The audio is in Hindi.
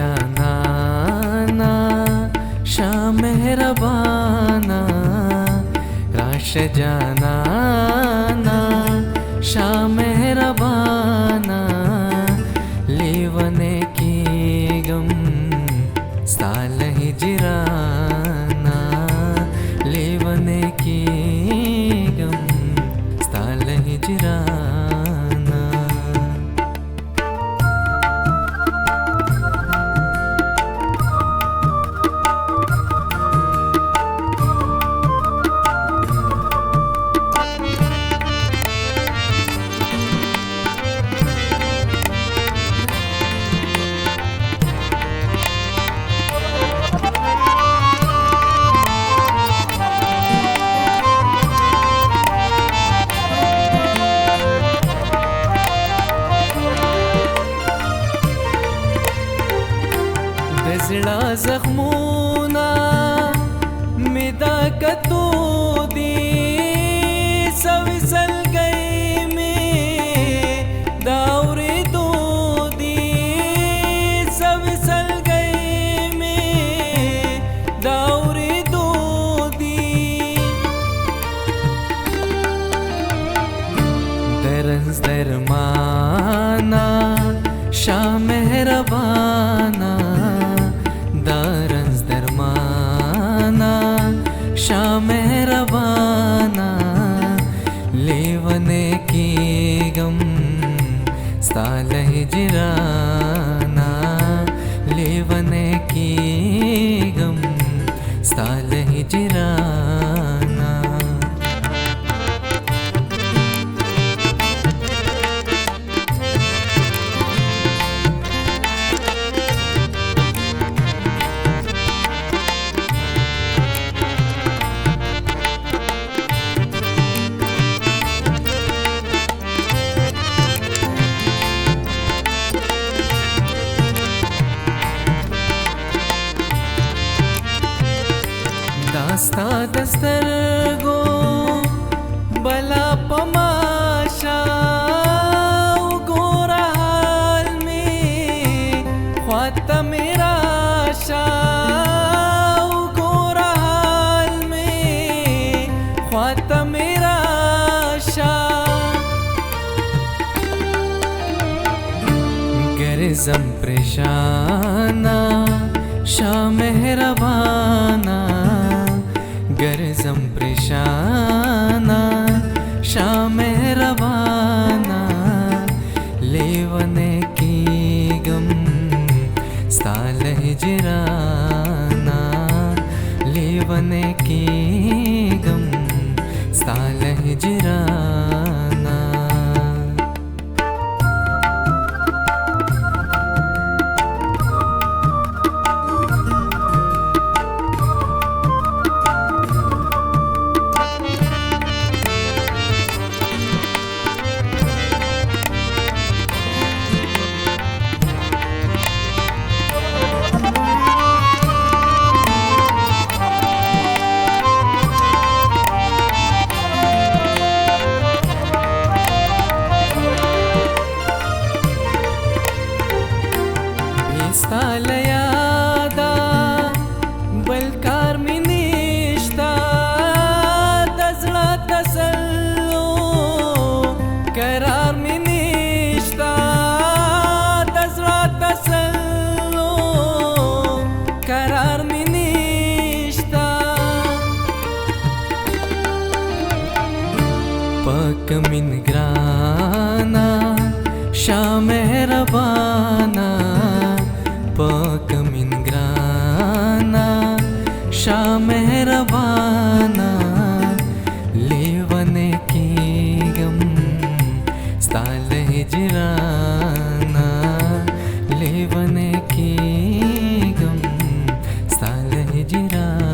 जानाना शाह मेहरबाना राश जानाना शाह मेहरबाना लेवने की गम साल हिजराना लेवने की गम साल हिजराना दसड़ा जख्मूना मिदा कतो दी सविसल गई में दाउरे दो दी सविसल गई में दाउरे दो दी दरस दरमाना शाह मेहरबाना दारंस दरमाना शाह मेहरबाना लेवने की गम साल हिजराना लेवने की गम साल हिजराना दास्ता दस्तर गो बला पमाशा गोरा हाल में ख्वाता मेरा शाह गोरा हाल में ख्वाता मेरा शाह गर्जम परेशाना शाह मेहरबाना गर्जम परेशाना शाह मेहरबाना लेवने की गम साल हिजराना लेवने की गम साल हिजराना Staleyada balkar minishta tazla tasallu karar minishta tazla tasallu karar minishta pak min grana Shah मेहरबाना पाक मिन ग्राना शाह मेहरबाना लेवने की गम साल हिजराना लेवने की गम साल हिजराना।